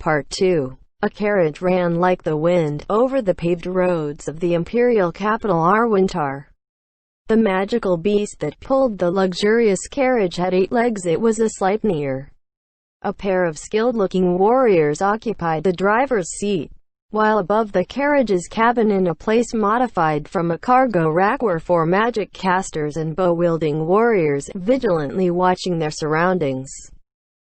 Part 2. A carriage ran like the wind over the paved roads of the imperial capital Arwintar. The magical beast that pulled the luxurious carriage had 8 legs. It was a Sleipnir. A pair of skilled-looking warriors occupied the driver's seat, while above the carriage's cabin in a place modified from a cargo rack were 4 magic casters and bow-wielding warriors, vigilantly watching their surroundings.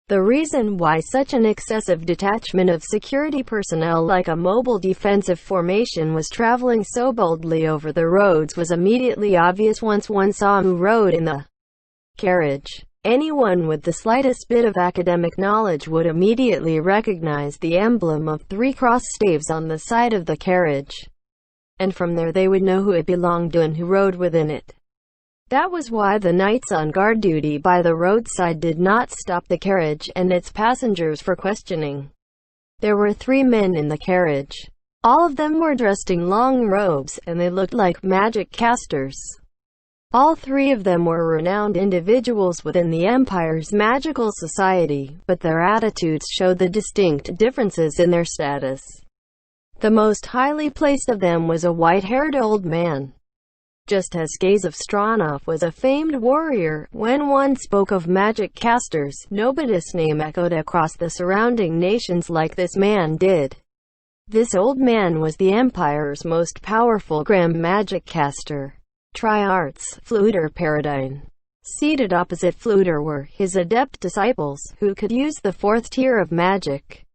The reason why such an excessive detachment of security personnel like a mobile defensive formation was traveling so boldly over the roads was immediately obvious once one saw who rode in the carriage. Anyone with the slightest bit of academic knowledge would immediately recognize the emblem of 3 cross staves on the side of the carriage, and from there they would know who it belonged to and who rode within it. That was why the knights on guard duty by the roadside did not stop the carriage and its passengers for questioning. There were 3 men in the carriage. All of them were dressed in long robes, and they looked like magic casters. All 3 of them were renowned individuals within the Empire's magical society, but their attitudes showed the distinct differences in their status. The most highly placed of them was a white-haired old man. Just as Gaze of Stronov was a famed warrior, when one spoke of magic casters, nobody's name echoed across the surrounding nations like this man did. This old man was the Empire's most powerful Grand Magic Caster, Triarchs Fluter Paradine. Seated opposite Fluter were his adept disciples, who could use the 4th tier of magic.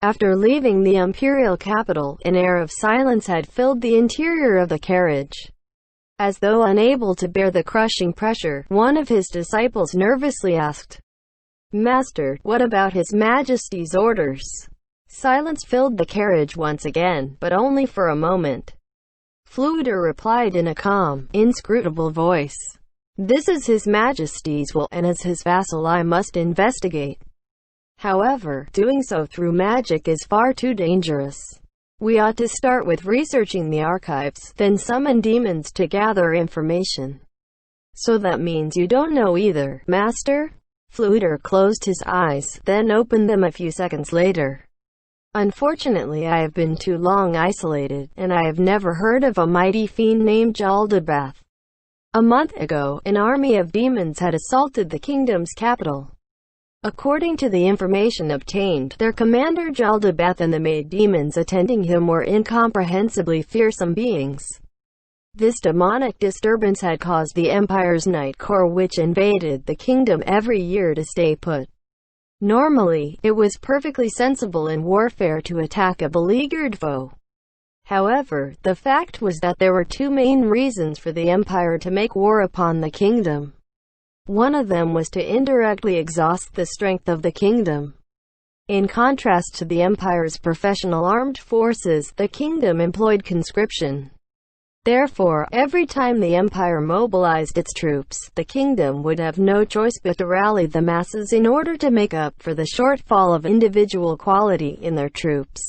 After leaving the imperial capital, an air of silence had filled the interior of the carriage. As though unable to bear the crushing pressure, one of his disciples nervously asked, "Master, what about His Majesty's orders?" Silence filled the carriage once again, but only for a moment. Fluter replied in a calm, inscrutable voice, "This is His Majesty's will, and as his vassal I must investigate. However, doing so through magic is far too dangerous. We ought to start with researching the archives, then summon demons to gather information." "So that means you don't know either, Master?" Fluter closed his eyes, then opened them a few seconds later. "Unfortunately, I have been too long isolated, and I have never heard of a mighty fiend named Jaldabaoth. A month ago, an army of demons had assaulted the kingdom's capital. According to the information obtained, their commander Jaldabaoth and the maid demons attending him were incomprehensibly fearsome beings. This demonic disturbance had caused the Empire's Night Corps, which invaded the kingdom every year, to stay put. Normally, it was perfectly sensible in warfare to attack a beleaguered foe. However, the fact was that there were 2 main reasons for the Empire to make war upon the kingdom. One of them was to indirectly exhaust the strength of the kingdom. In contrast to the Empire's professional armed forces, the kingdom employed conscription. Therefore, every time the Empire mobilized its troops, the kingdom would have no choice but to rally the masses in order to make up for the shortfall of individual quality in their troops.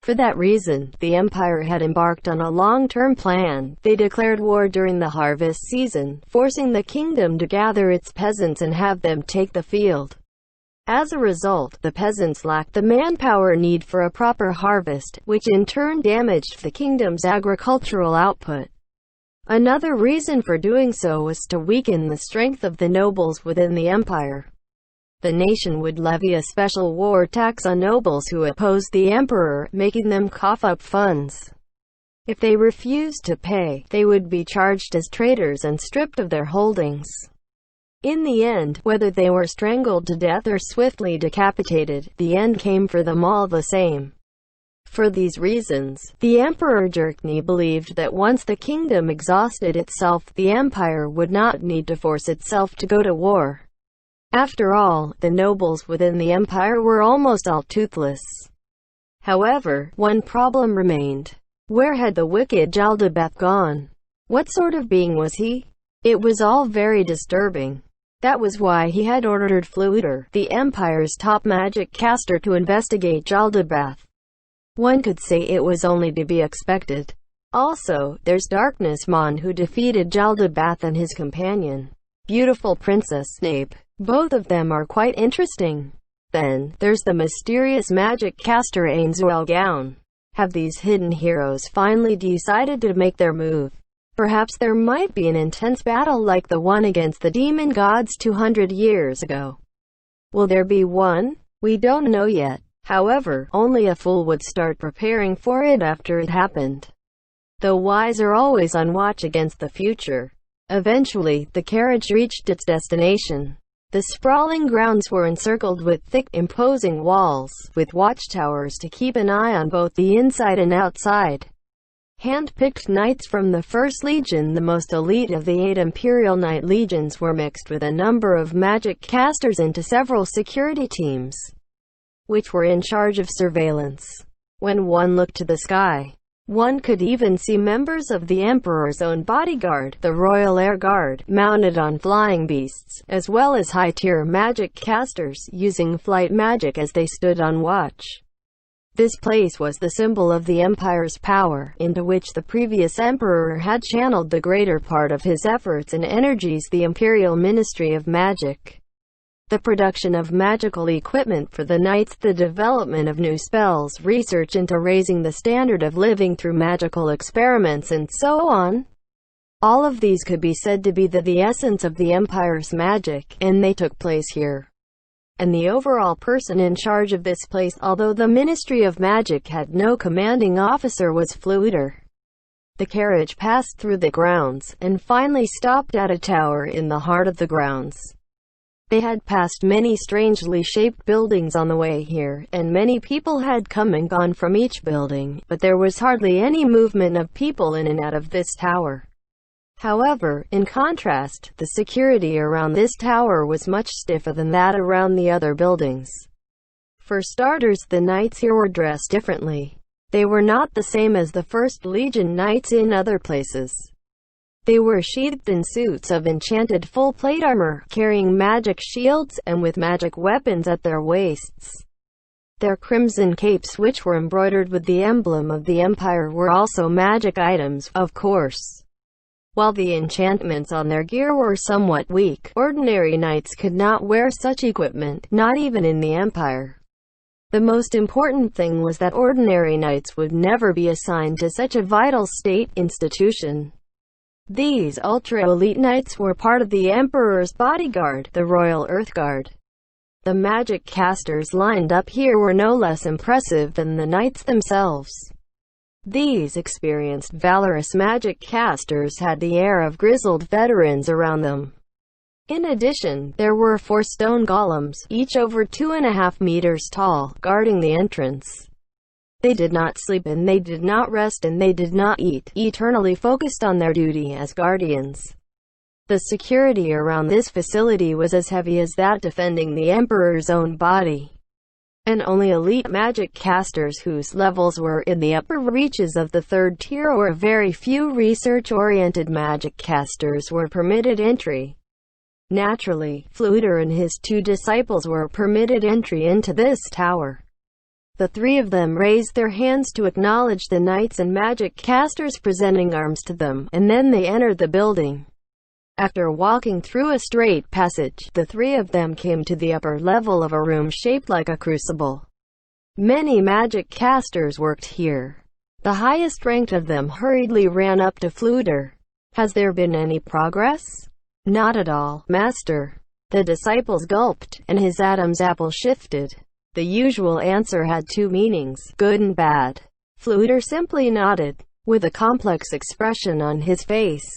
For that reason, the Empire had embarked on a long-term plan. They declared war during the harvest season, forcing the kingdom to gather its peasants and have them take the field. As a result, the peasants lacked the manpower needed for a proper harvest, which in turn damaged the kingdom's agricultural output. Another reason for doing so was to weaken the strength of the nobles within the Empire. The nation would levy a special war tax on nobles who opposed the emperor, making them cough up funds. If they refused to pay, they would be charged as traitors and stripped of their holdings. In the end, whether they were strangled to death or swiftly decapitated, the end came for them all the same. For these reasons, the Emperor Jerkny believed that once the kingdom exhausted itself, the empire would not need to force itself to go to war. After all, the nobles within the empire were almost all toothless. However, one problem remained. Where had the wicked Jaldabaoth gone? What sort of being was he? It was all very disturbing. That was why he had ordered Fluter, the Empire's top magic caster, to investigate Jaldabaoth. One could say it was only to be expected. Also, there's Darkness Mon, who defeated Jaldabaoth and his companion, beautiful Princess Snape. Both of them are quite interesting. Then, there's the mysterious magic caster Ainzul Gaon. Have these hidden heroes finally decided to make their move? Perhaps there might be an intense battle like the one against the demon gods 200 years ago. Will there be one? We don't know yet. However, only a fool would start preparing for it after it happened. The wise are always on watch against the future. Eventually, the carriage reached its destination. The sprawling grounds were encircled with thick, imposing walls, with watchtowers to keep an eye on both the inside and outside. Hand-picked knights from the First Legion, the most elite of the 8 Imperial Knight Legions, were mixed with a number of magic casters into several security teams, which were in charge of surveillance. When one looked to the sky, one could even see members of the Emperor's own bodyguard, the Royal Air Guard, mounted on flying beasts, as well as high-tier magic casters, using flight magic as they stood on watch. This place was the symbol of the Empire's power, into which the previous Emperor had channeled the greater part of his efforts and energies. The Imperial Ministry of Magic. The production of magical equipment for the knights, the development of new spells, research into raising the standard of living through magical experiments, and so on. All of these could be said to be the essence of the Empire's magic, and they took place here. And the overall person in charge of this place, although the Ministry of Magic had no commanding officer, was Fluider. The carriage passed through the grounds, and finally stopped at a tower in the heart of the grounds. They had passed many strangely shaped buildings on the way here, and many people had come and gone from each building, but there was hardly any movement of people in and out of this tower. However, in contrast, the security around this tower was much stiffer than that around the other buildings. For starters, the knights here were dressed differently. They were not the same as the First Legion knights in other places. They were sheathed in suits of enchanted full-plate armor, carrying magic shields, and with magic weapons at their waists. Their crimson capes, which were embroidered with the emblem of the Empire, were also magic items, of course. While the enchantments on their gear were somewhat weak, ordinary knights could not wear such equipment, not even in the Empire. The most important thing was that ordinary knights would never be assigned to such a vital state institution. These ultra-elite knights were part of the Emperor's bodyguard, the Royal Earth Guard. The magic casters lined up here were no less impressive than the knights themselves. These experienced, valorous magic casters had the air of grizzled veterans around them. In addition, there were 4 stone golems, each over 2.5 meters tall, guarding the entrance. They did not sleep, and they did not rest, and they did not eat, eternally focused on their duty as guardians. The security around this facility was as heavy as that defending the Emperor's own body. And only elite magic casters whose levels were in the upper reaches of the 3rd tier, or very few research-oriented magic casters, were permitted entry. Naturally, Fluider and his 2 disciples were permitted entry into this tower. The 3 of them raised their hands to acknowledge the knights and magic casters presenting arms to them, and then they entered the building. After walking through a straight passage, the 3 of them came to the upper level of a room shaped like a crucible. Many magic casters worked here. The highest ranked of them hurriedly ran up to Fluider. "Has there been any progress?" "Not at all, Master." The disciples gulped, and his Adam's apple shifted. The usual answer had 2 meanings, good and bad. Fluider simply nodded, with a complex expression on his face,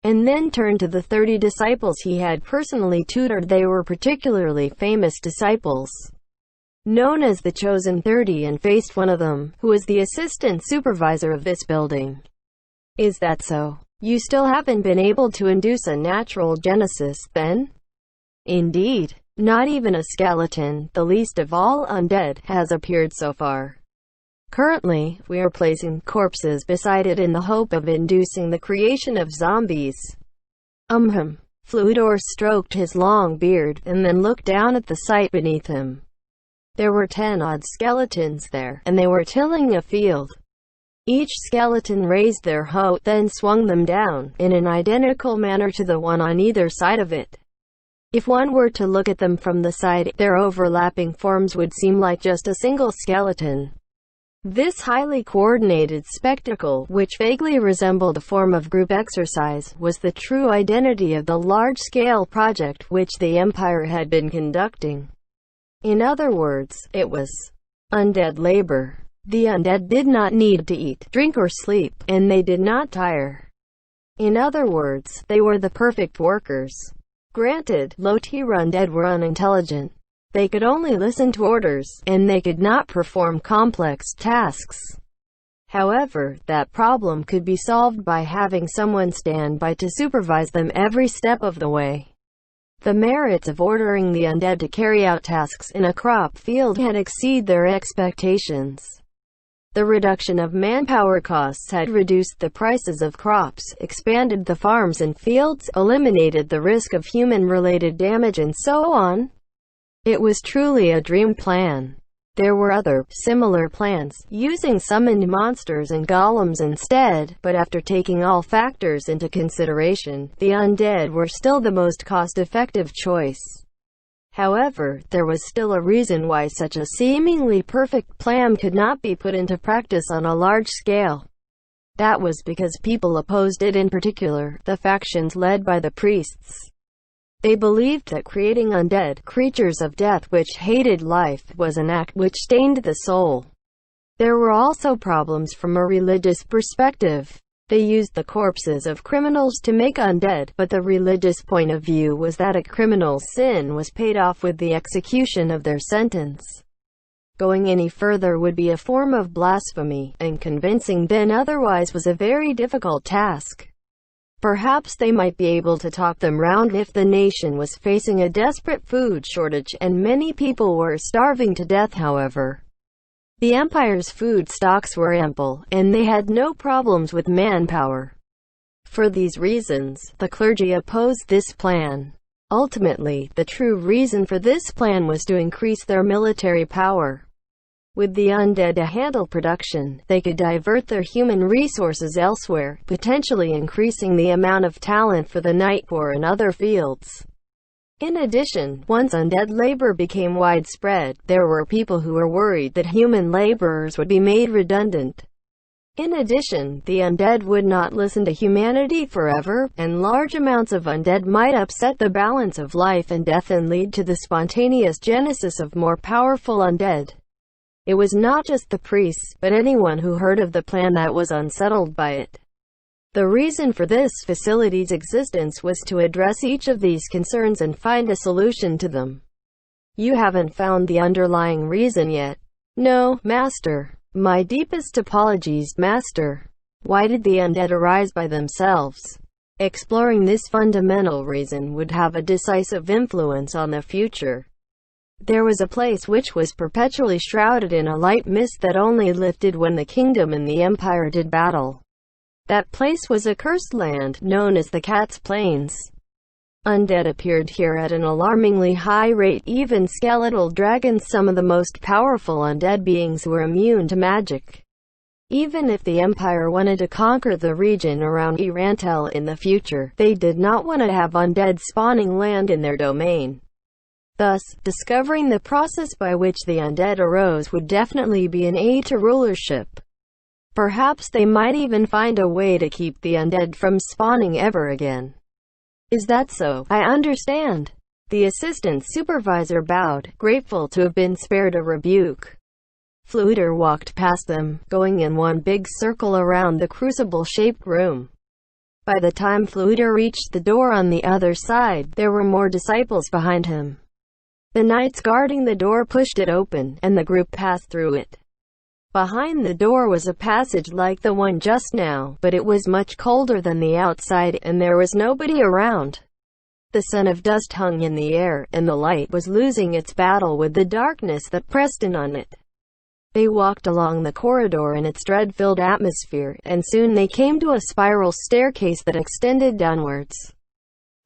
and then turned to the 30 disciples he had personally tutored. They were particularly famous disciples, known as the Chosen 30, and faced one of them, who was the assistant supervisor of this building. "Is that so? You still haven't been able to induce a natural genesis, then?" "Indeed. Not even a skeleton, the least of all undead, has appeared so far. Currently, we are placing corpses beside it in the hope of inducing the creation of zombies." Fluidor stroked his long beard, and then looked down at the site beneath him. There were 10 odd skeletons there, and they were tilling a field. Each skeleton raised their hoe, then swung them down, in an identical manner to the one on either side of it. If one were to look at them from the side, their overlapping forms would seem like just a single skeleton. This highly coordinated spectacle, which vaguely resembled a form of group exercise, was the true identity of the large-scale project which the Empire had been conducting. In other words, it was undead labor. The undead did not need to eat, drink or sleep, and they did not tire. In other words, they were the perfect workers. Granted, low-tier undead were unintelligent. They could only listen to orders, and they could not perform complex tasks. However, that problem could be solved by having someone stand by to supervise them every step of the way. The merits of ordering the undead to carry out tasks in a crop field had exceeded their expectations. The reduction of manpower costs had reduced the prices of crops, expanded the farms and fields, eliminated the risk of human-related damage and so on. It was truly a dream plan. There were other, similar plans, using summoned monsters and golems instead, but after taking all factors into consideration, the undead were still the most cost-effective choice. However, there was still a reason why such a seemingly perfect plan could not be put into practice on a large scale. That was because people opposed it, in particular, the factions led by the priests. They believed that creating undead, creatures of death which hated life, was an act which stained the soul. There were also problems from a religious perspective. They used the corpses of criminals to make undead, but the religious point of view was that a criminal's sin was paid off with the execution of their sentence. Going any further would be a form of blasphemy, and convincing them otherwise was a very difficult task. Perhaps they might be able to talk them round if the nation was facing a desperate food shortage, and many people were starving to death. However, the Empire's food stocks were ample, and they had no problems with manpower. For these reasons, the clergy opposed this plan. Ultimately, the true reason for this plan was to increase their military power. With the undead to handle production, they could divert their human resources elsewhere, potentially increasing the amount of talent for the night war and other fields. In addition, once undead labor became widespread, there were people who were worried that human laborers would be made redundant. In addition, the undead would not listen to humanity forever, and large amounts of undead might upset the balance of life and death and lead to the spontaneous genesis of more powerful undead. It was not just the priests, but anyone who heard of the plan that was unsettled by it. The reason for this facility's existence was to address each of these concerns and find a solution to them. You haven't found the underlying reason yet? No, Master. My deepest apologies, Master. Why did the undead arise by themselves? Exploring this fundamental reason would have a decisive influence on the future. There was a place which was perpetually shrouded in a light mist that only lifted when the kingdom and the empire did battle. That place was a cursed land, known as the Cat's Plains. Undead appeared here at an alarmingly high rate, even skeletal dragons, some of the most powerful undead beings, were immune to magic. Even if the Empire wanted to conquer the region around Irantel in the future, they did not want to have undead spawning land in their domain. Thus, discovering the process by which the undead arose would definitely be an aid to rulership. Perhaps they might even find a way to keep the undead from spawning ever again. Is that so? I understand. The assistant supervisor bowed, grateful to have been spared a rebuke. Fluider walked past them, going in one big circle around the crucible-shaped room. By the time Fluider reached the door on the other side, there were more disciples behind him. The knights guarding the door pushed it open, and the group passed through it. Behind the door was a passage like the one just now, but it was much colder than the outside, and there was nobody around. The sun of dust hung in the air, and the light was losing its battle with the darkness that pressed in on it. They walked along the corridor in its dread-filled atmosphere, and soon they came to a spiral staircase that extended downwards.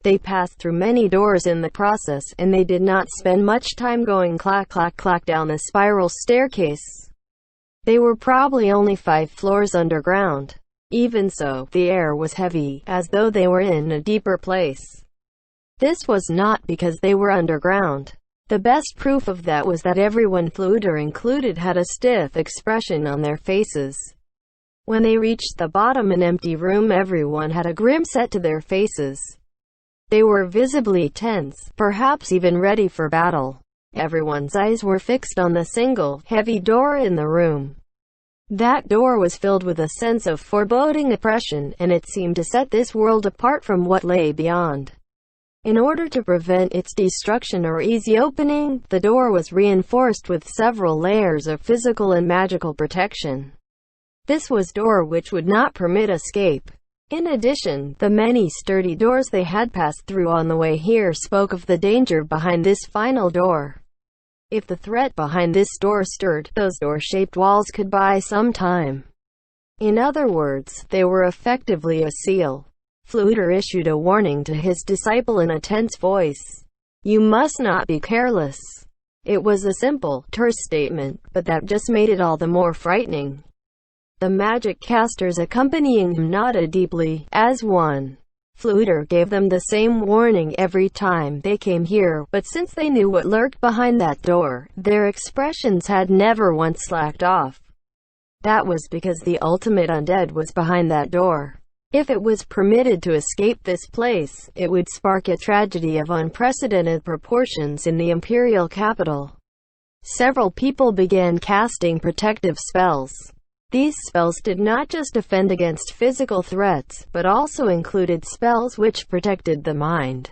They passed through many doors in the process, and they did not spend much time going clack clack clack down the spiral staircase. They were probably only 5 floors underground. Even so, the air was heavy, as though they were in a deeper place. This was not because they were underground. The best proof of that was that everyone, Fluter included, had a stiff expression on their faces. When they reached the bottom, an empty room, everyone had a grim set to their faces. They were visibly tense, perhaps even ready for battle. Everyone's eyes were fixed on the single, heavy door in the room. That door was filled with a sense of foreboding oppression, and it seemed to set this world apart from what lay beyond. In order to prevent its destruction or easy opening, the door was reinforced with several layers of physical and magical protection. This was door which would not permit escape. In addition, the many sturdy doors they had passed through on the way here spoke of the danger behind this final door. If the threat behind this door stirred, those door-shaped walls could buy some time. In other words, they were effectively a seal. Fluter issued a warning to his disciple in a tense voice. "You must not be careless." It was a simple, terse statement, but that just made it all the more frightening. The magic casters accompanying him nodded deeply, as one. Fluter gave them the same warning every time they came here, but since they knew what lurked behind that door, their expressions had never once slacked off. That was because the ultimate undead was behind that door. If it was permitted to escape this place, it would spark a tragedy of unprecedented proportions in the imperial capital. Several people began casting protective spells. These spells did not just defend against physical threats, but also included spells which protected the mind.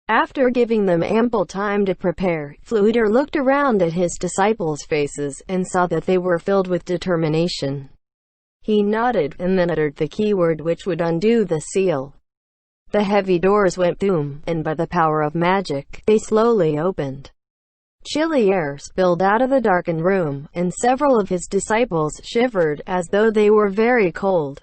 After giving them ample time to prepare, Fluter looked around at his disciples' faces, and saw that they were filled with determination. He nodded, and then uttered the keyword which would undo the seal. The heavy doors went boom, and by the power of magic, they slowly opened. Chilly air spilled out of the darkened room, and several of his disciples shivered, as though they were very cold.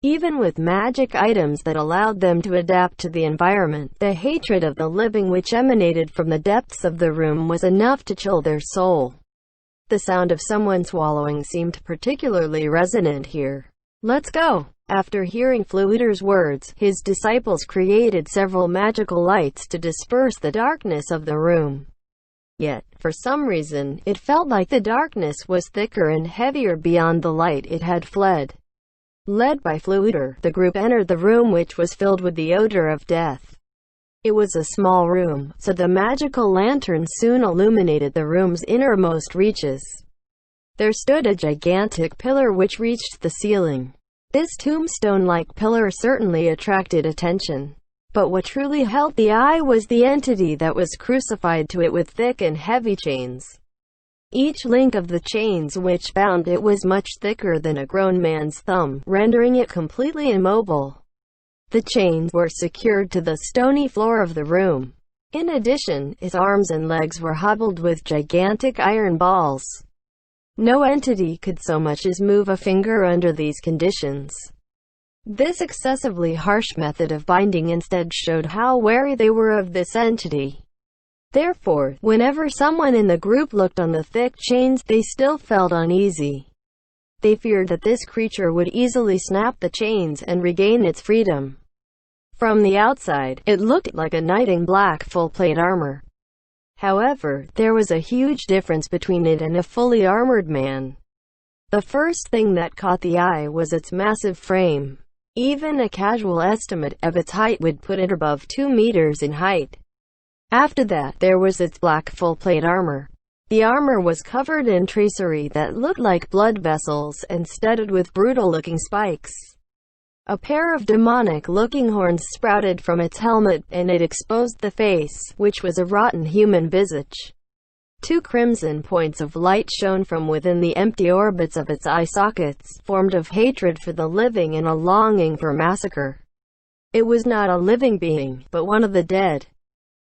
Even with magic items that allowed them to adapt to the environment, the hatred of the living which emanated from the depths of the room was enough to chill their soul. The sound of someone swallowing seemed particularly resonant here. "Let's go." After hearing Fluter's words, his disciples created several magical lights to disperse the darkness of the room. Yet, for some reason, it felt like the darkness was thicker and heavier beyond the light it had fled. Led by Fluter, the group entered the room, which was filled with the odor of death. It was a small room, so the magical lantern soon illuminated the room's innermost reaches. There stood a gigantic pillar which reached the ceiling. This tombstone-like pillar certainly attracted attention. But what truly held the eye was the entity that was crucified to it with thick and heavy chains. Each link of the chains which bound it was much thicker than a grown man's thumb, rendering it completely immobile. The chains were secured to the stony floor of the room. In addition, its arms and legs were hobbled with gigantic iron balls. No entity could so much as move a finger under these conditions. This excessively harsh method of binding instead showed how wary they were of this entity. Therefore, whenever someone in the group looked on the thick chains, they still felt uneasy. They feared that this creature would easily snap the chains and regain its freedom. From the outside, it looked like a knight in black full-plate armor. However, there was a huge difference between it and a fully armored man. The first thing that caught the eye was its massive frame. Even a casual estimate of its height would put it above 2 meters in height. After that, there was its black full-plate armor. The armor was covered in tracery that looked like blood vessels and studded with brutal-looking spikes. A pair of demonic-looking horns sprouted from its helmet, and it exposed the face, which was a rotten human visage. 2 crimson points of light shone from within the empty orbits of its eye sockets, formed of hatred for the living and a longing for massacre. It was not a living being, but one of the dead.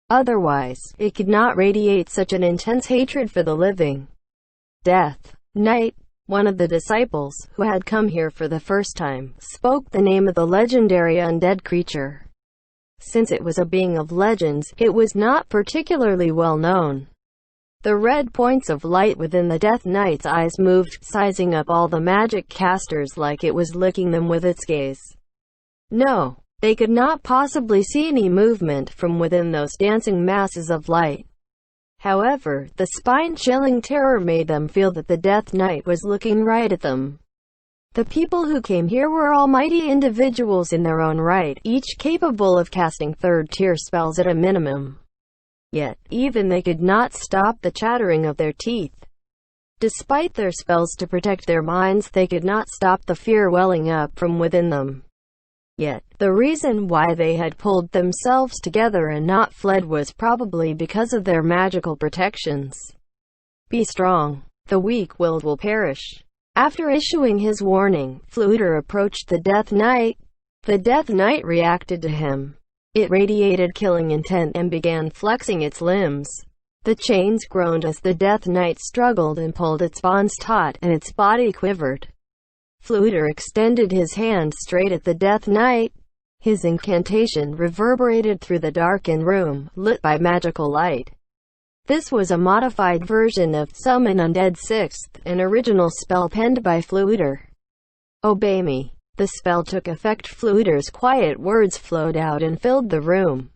Otherwise, it could not radiate such an intense hatred for the living. Death Knight, one of the disciples, who had come here for the first time, spoke the name of the legendary undead creature. Since it was a being of legends, it was not particularly well known. The red points of light within the Death Knight's eyes moved, sizing up all the magic casters like it was licking them with its gaze. "No, They could not possibly see any movement from within those dancing masses of light. However, the spine-chilling terror made them feel that the Death Knight was looking right at them. The people who came here were almighty individuals in their own right, each capable of casting third-tier spells at a minimum. Yet, even they could not stop the chattering of their teeth. Despite their spells to protect their minds, they could not stop the fear welling up from within them. Yet, the reason why they had pulled themselves together and not fled was probably because of their magical protections. Be strong. The weak-willed will perish. After issuing his warning, Fluter approached the Death Knight. The Death Knight reacted to him. It radiated killing intent and began flexing its limbs. The chains groaned as the Death Knight struggled and pulled its bonds taut, and its body quivered. Fluter extended his hand straight at the Death Knight. His incantation reverberated through the darkened room, lit by magical light. This was a modified version of Summon Undead Sixth, an original spell penned by Fluter. Obey me. The spell took effect. Fluter's quiet words flowed out and filled the room.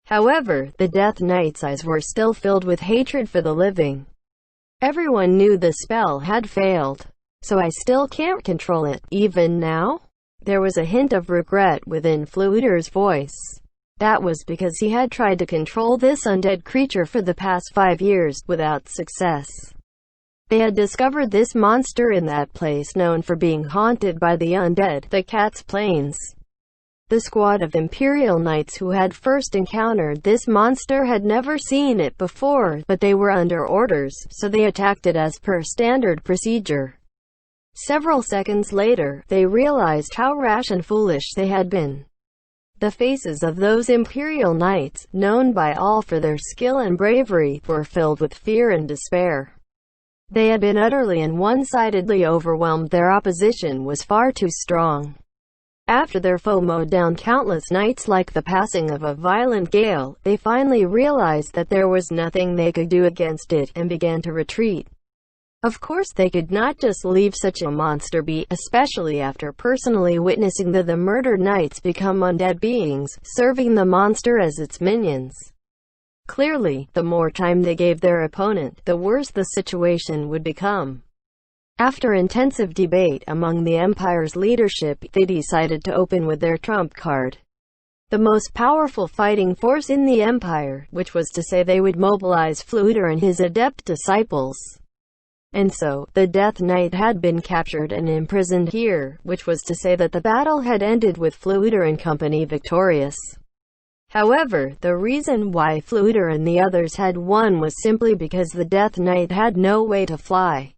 However, the Death Knight's eyes were still filled with hatred for the living. Everyone knew the spell had failed. So I still can't control it, even now? There was a hint of regret within Fluter's voice. That was because he had tried to control this undead creature for the past 5 years, without success. They had discovered this monster in that place known for being haunted by the undead, the Cat's Plains. The squad of Imperial Knights who had first encountered this monster had never seen it before, but they were under orders, so they attacked it as per standard procedure. Several seconds later, they realized how rash and foolish they had been. The faces of those Imperial Knights, known by all for their skill and bravery, were filled with fear and despair. They had been utterly and one-sidedly overwhelmed. Their opposition was far too strong. After their foe mowed down countless knights like the passing of a violent gale, they finally realized that there was nothing they could do against it, and began to retreat. Of course they could not just leave such a monster be, especially after personally witnessing the murdered knights become undead beings, serving the monster as its minions. Clearly, the more time they gave their opponent, the worse the situation would become. After intensive debate among the Empire's leadership, they decided to open with their trump card. The most powerful fighting force in the Empire, which was to say they would mobilize Fluter and his adept disciples. And so, the Death Knight had been captured and imprisoned here, which was to say that the battle had ended with Fluter and company victorious. However, the reason why Fluter and the others had won was simply because the Death Knight had no way to fly.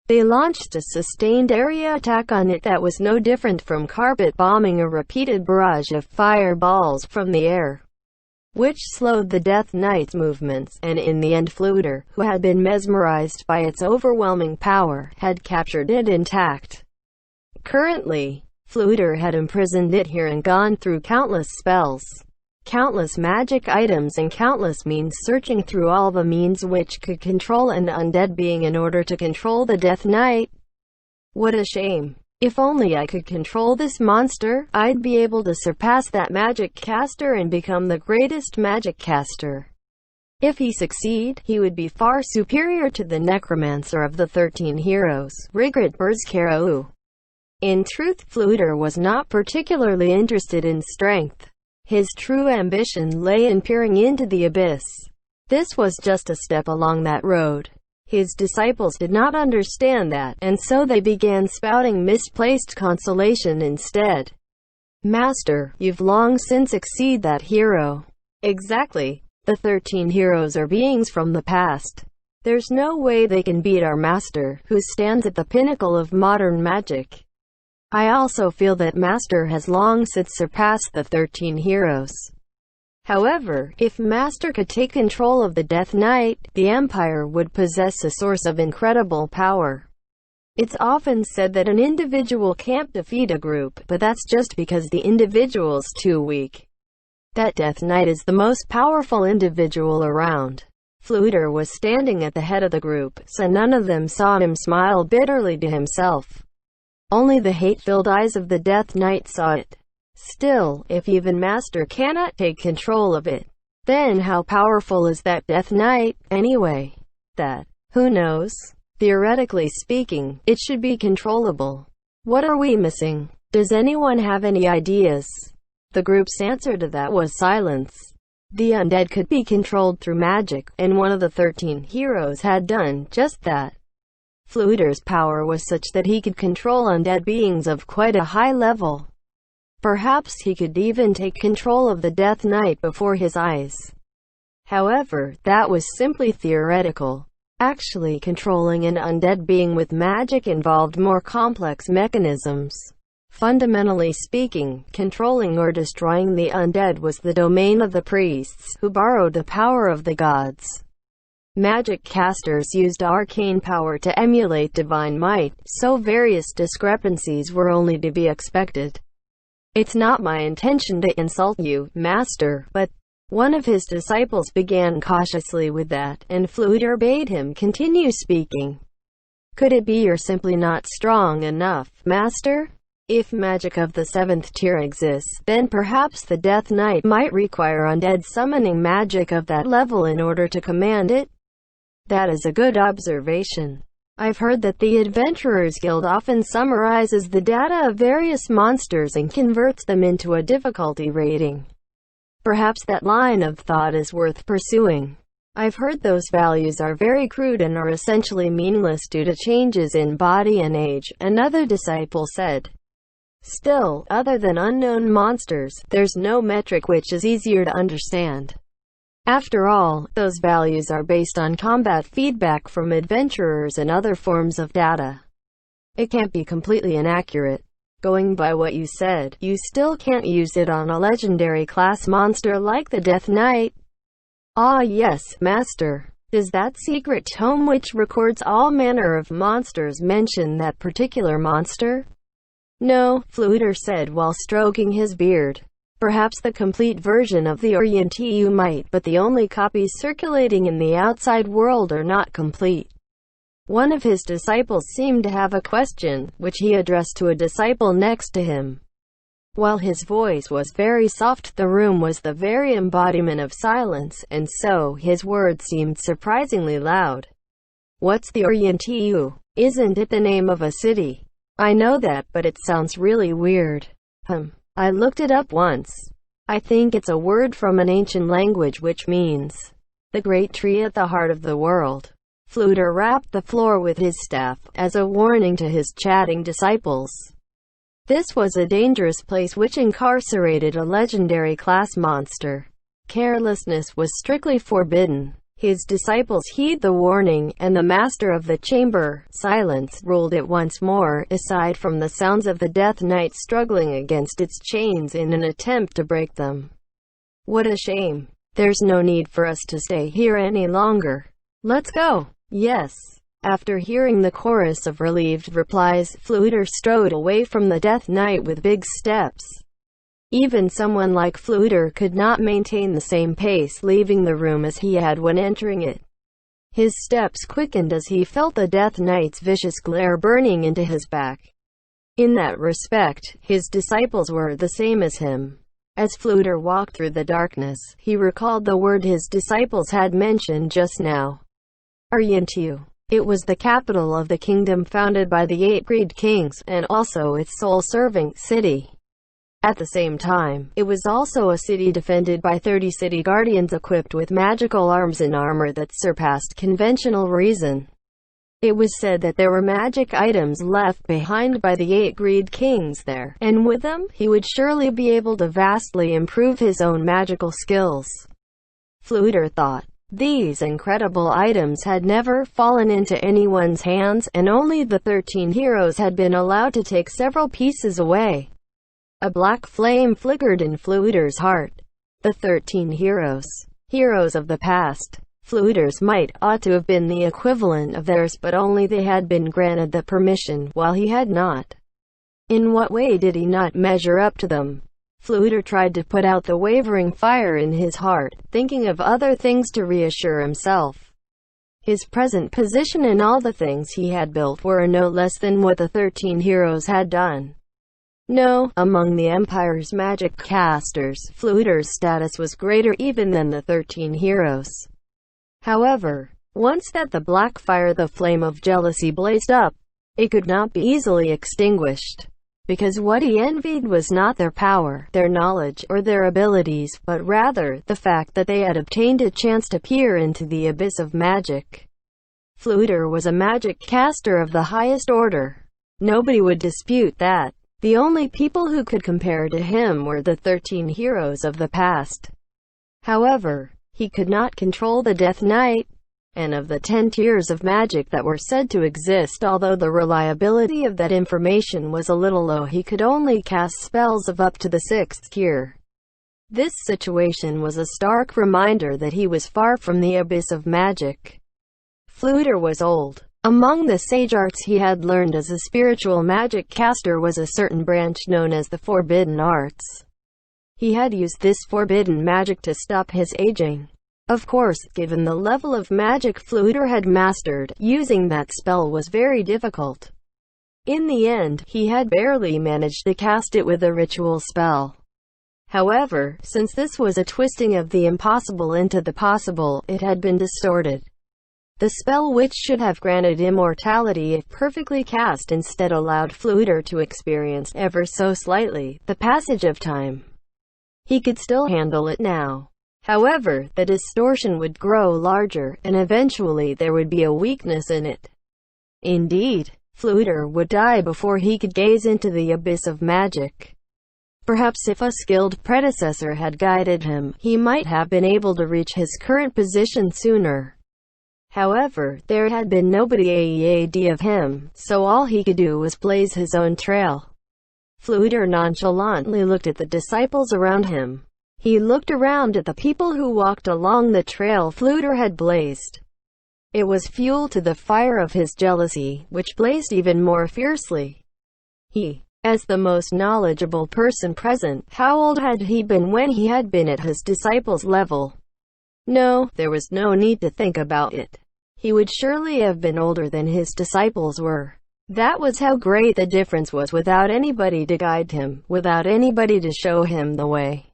They launched a sustained area attack on it that was no different from carpet bombing, a repeated barrage of fireballs from the air, which slowed the Death Knight's movements, and in the end Fluter, who had been mesmerized by its overwhelming power, had captured it intact. Currently, Fluter had imprisoned it here and gone through countless spells, countless magic items and countless means, searching through all the means which could control an undead being in order to control the Death Knight. What a shame. If only I could control this monster, I'd be able to surpass that magic caster and become the greatest magic caster. If he succeed, he would be far superior to the necromancer of the 13 heroes, Rigrit Burzkarou. In truth, Fluter was not particularly interested in strength. His true ambition lay in peering into the abyss. This was just a step along that road. His disciples did not understand that, and so they began spouting misplaced consolation instead. Master, you've long since exceeded that hero. Exactly. The 13 heroes are beings from the past. There's no way they can beat our master, who stands at the pinnacle of modern magic. I also feel that Master has long since surpassed the 13 heroes. However, if Master could take control of the Death Knight, the Empire would possess a source of incredible power. It's often said that an individual can't defeat a group, but that's just because the individual's too weak. That Death Knight is the most powerful individual around. Fluter was standing at the head of the group, so none of them saw him smile bitterly to himself. Only the hate-filled eyes of the Death Knight saw it. Still, if even Master cannot take control of it, then how powerful is that Death Knight, anyway? That, who knows? Theoretically speaking, it should be controllable. What are we missing? Does anyone have any ideas? The group's answer to that was silence. The undead could be controlled through magic, and one of the 13 heroes had done just that. Flooter's power was such that he could control undead beings of quite a high level. Perhaps he could even take control of the Death Knight before his eyes. However, that was simply theoretical. Actually controlling an undead being with magic involved more complex mechanisms. Fundamentally speaking, controlling or destroying the undead was the domain of the priests, who borrowed the power of the gods. Magic casters used arcane power to emulate divine might, so various discrepancies were only to be expected. "It's not my intention to insult you, Master, but..." One of his disciples began cautiously with that, and Flooter bade him continue speaking. "Could it be you're simply not strong enough, Master? If magic of the 7th tier exists, then perhaps the Death Knight might require undead summoning magic of that level in order to command it?" "That is a good observation. I've heard that the Adventurers Guild often summarizes the data of various monsters and converts them into a difficulty rating. Perhaps that line of thought is worth pursuing. I've heard those values are very crude and are essentially meaningless due to changes in body and age," another disciple said. "Still, other than unknown monsters, there's no metric which is easier to understand. After all, those values are based on combat feedback from adventurers and other forms of data. It can't be completely inaccurate. Going by what you said, you still can't use it on a legendary class monster like the Death Knight." "Ah yes, Master. Does that secret tome which records all manner of monsters mention that particular monster?" "No," Flooter said while stroking his beard. "Perhaps the complete version of the Orientiu might, but the only copies circulating in the outside world are not complete." One of his disciples seemed to have a question, which he addressed to a disciple next to him. While his voice was very soft, the room was the very embodiment of silence, and so his words seemed surprisingly loud. "What's the Orientiu? Isn't it the name of a city?" "I know that, but it sounds really weird." I looked it up once. I think it's a word from an ancient language which means, the great tree at the heart of the world." Flooter rapped the floor with his staff, as a warning to his chatting disciples. This was a dangerous place which incarcerated a legendary class monster. Carelessness was strictly forbidden. His disciples heed the warning, and the master of the chamber, Silence, ruled it once more, aside from the sounds of the Death Knight struggling against its chains in an attempt to break them. "What a shame. There's no need for us to stay here any longer. Let's go." "Yes." After hearing the chorus of relieved replies, Flooter strode away from the Death Knight with big steps. Even someone like Flooter could not maintain the same pace leaving the room as he had when entering it. His steps quickened as he felt the Death Knight's vicious glare burning into his back. In that respect, his disciples were the same as him. As Flooter walked through the darkness, he recalled the word his disciples had mentioned just now. Orientiu. It was the capital of the kingdom founded by the 8 Greed Kings, and also its sole-serving city. At the same time, it was also a city defended by 30 city guardians equipped with magical arms and armor that surpassed conventional reason. It was said that there were magic items left behind by the 8 Greed Kings there, and with them, he would surely be able to vastly improve his own magical skills. Flooter thought. These incredible items had never fallen into anyone's hands, and only the 13 heroes had been allowed to take several pieces away. A black flame flickered in Flooter's heart. The 13 heroes. Heroes of the past. Flooter's might ought to have been the equivalent of theirs, but only they had been granted the permission, while he had not. In what way did he not measure up to them? Flooter tried to put out the wavering fire in his heart, thinking of other things to reassure himself. His present position and all the things he had built were no less than what the 13 heroes had done. No, among the Empire's magic casters, Fluter's status was greater even than the 13 heroes. However, once that the black fire, the flame of jealousy, blazed up, it could not be easily extinguished. Because what he envied was not their power, their knowledge, or their abilities, but rather, the fact that they had obtained a chance to peer into the abyss of magic. Fluter was a magic caster of the highest order. Nobody would dispute that. The only people who could compare to him were the 13 heroes of the past. However, he could not control the Death Knight, and of the 10 tiers of magic that were said to exist, although the reliability of that information was a little low, he could only cast spells of up to the 6th tier. This situation was a stark reminder that he was far from the abyss of magic. Fluter was old. Among the sage arts he had learned as a spiritual magic caster was a certain branch known as the Forbidden Arts. He had used this forbidden magic to stop his aging. Of course, given the level of magic Fluter had mastered, using that spell was very difficult. In the end, he had barely managed to cast it with a ritual spell. However, since this was a twisting of the impossible into the possible, it had been distorted. The spell, which should have granted immortality if perfectly cast, instead allowed Fluter to experience, ever so slightly, the passage of time. He could still handle it now. However, the distortion would grow larger, and eventually there would be a weakness in it. Indeed, Fluter would die before he could gaze into the abyss of magic. Perhaps if a skilled predecessor had guided him, he might have been able to reach his current position sooner. However, there had been nobody ahead of him, so all he could do was blaze his own trail. Fluter nonchalantly looked at the disciples around him. He looked around at the people who walked along the trail Fluter had blazed. It was fuel to the fire of his jealousy, which blazed even more fiercely. He, as the most knowledgeable person present, how old had he been when he had been at his disciples' level? No, there was no need to think about it. He would surely have been older than his disciples were. That was how great the difference was, without anybody to guide him, without anybody to show him the way.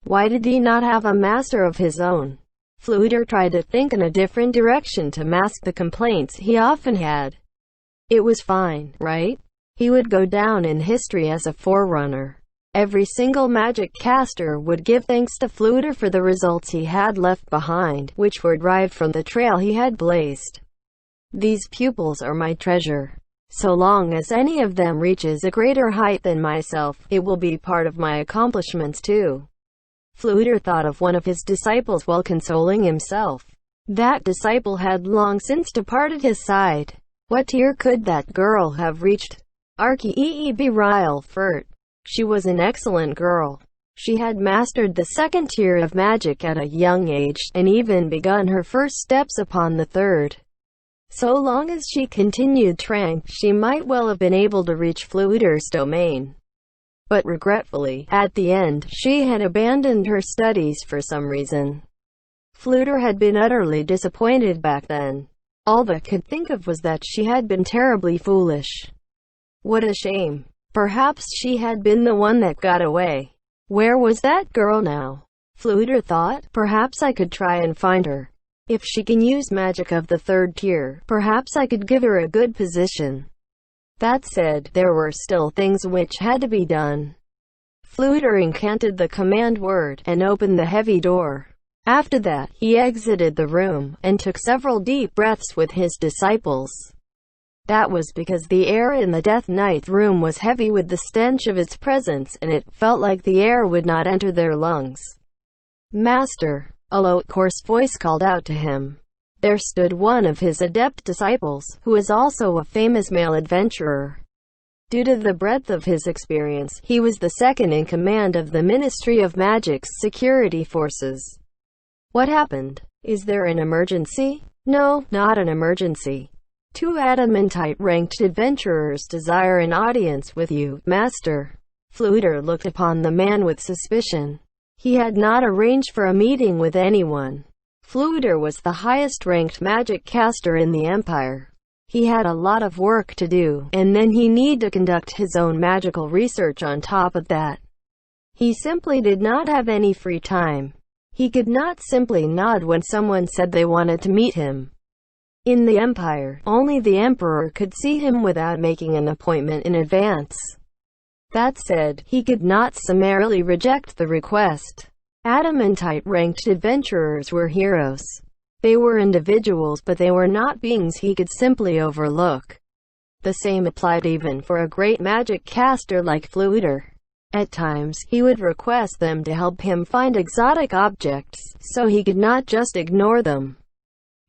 Why did he not have a master of his own? Fluter tried to think in a different direction to mask the complaints he often had. It was fine, right? He would go down in history as a forerunner. Every single magic caster would give thanks to Fluter for the results he had left behind, which were derived from the trail he had blazed. These pupils are my treasure. So long as any of them reaches a greater height than myself, it will be part of my accomplishments too. Fluter thought of one of his disciples while consoling himself. That disciple had long since departed his side. What tier could that girl have reached? Archie Ryle Furt. She was an excellent girl. She had mastered the 2nd tier of magic at a young age, and even begun her first steps upon the 3rd. So long as she continued trying, she might well have been able to reach Fluter's domain. But regretfully, at the end, she had abandoned her studies for some reason. Fluter had been utterly disappointed back then. All that could think of was that she had been terribly foolish. What a shame. Perhaps she had been the one that got away. Where was that girl now? Fluter thought, perhaps I could try and find her. If she can use magic of the 3rd tier, perhaps I could give her a good position. That said, there were still things which had to be done. Fluter incanted the command word, and opened the heavy door. After that, he exited the room, and took several deep breaths with his disciples. That was because the air in the Death Knight's room was heavy with the stench of its presence, and it felt like the air would not enter their lungs. Master, a low, coarse voice called out to him. There stood one of his adept disciples, who was also a famous male adventurer. Due to the breadth of his experience, he was the 2nd in command of the Ministry of Magic's security forces. What happened? Is there an emergency? No, not an emergency. 2 adamantite-ranked adventurers desire an audience with you, Master. Fluter looked upon the man with suspicion. He had not arranged for a meeting with anyone. Fluter was the highest-ranked magic caster in the Empire. He had a lot of work to do, and then he need to conduct his own magical research on top of that. He simply did not have any free time. He could not simply nod when someone said they wanted to meet him. In the Empire, only the Emperor could see him without making an appointment in advance. That said, he could not summarily reject the request. Adamantite-ranked adventurers were heroes. They were individuals, but they were not beings he could simply overlook. The same applied even for a great magic caster like Fluider. At times, he would request them to help him find exotic objects, so he could not just ignore them.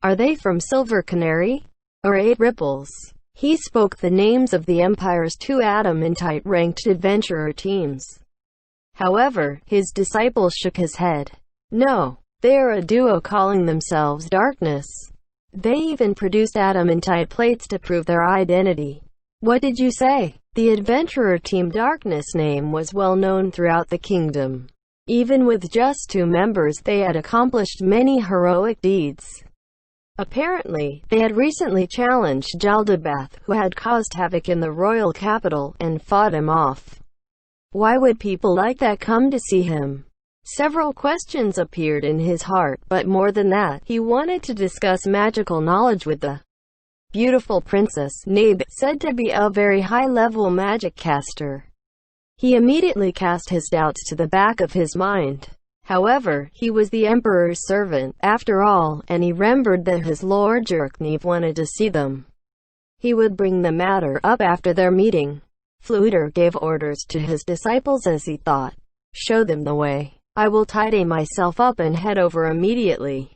Are they from Silver Canary? Or 8 Ripples? He spoke the names of the Empire's 2 Adamantite-ranked adventurer teams. However, his disciple shook his head. No. They're a duo calling themselves Darkness. They even produced adamantite plates to prove their identity. What did you say? The adventurer team Darkness name was well known throughout the kingdom. Even with just 2 members, they had accomplished many heroic deeds. Apparently, they had recently challenged Jaldabaoth, who had caused havoc in the royal capital, and fought him off. Why would people like that come to see him? Several questions appeared in his heart, but more than that, he wanted to discuss magical knowledge with the beautiful princess, Nabe, said to be a very high-level magic caster. He immediately cast his doubts to the back of his mind. However, he was the Emperor's servant, after all, and he remembered that his Lord Jerknev wanted to see them. He would bring the matter up after their meeting. Fluider gave orders to his disciples as he thought. Show them the way. I will tidy myself up and head over immediately.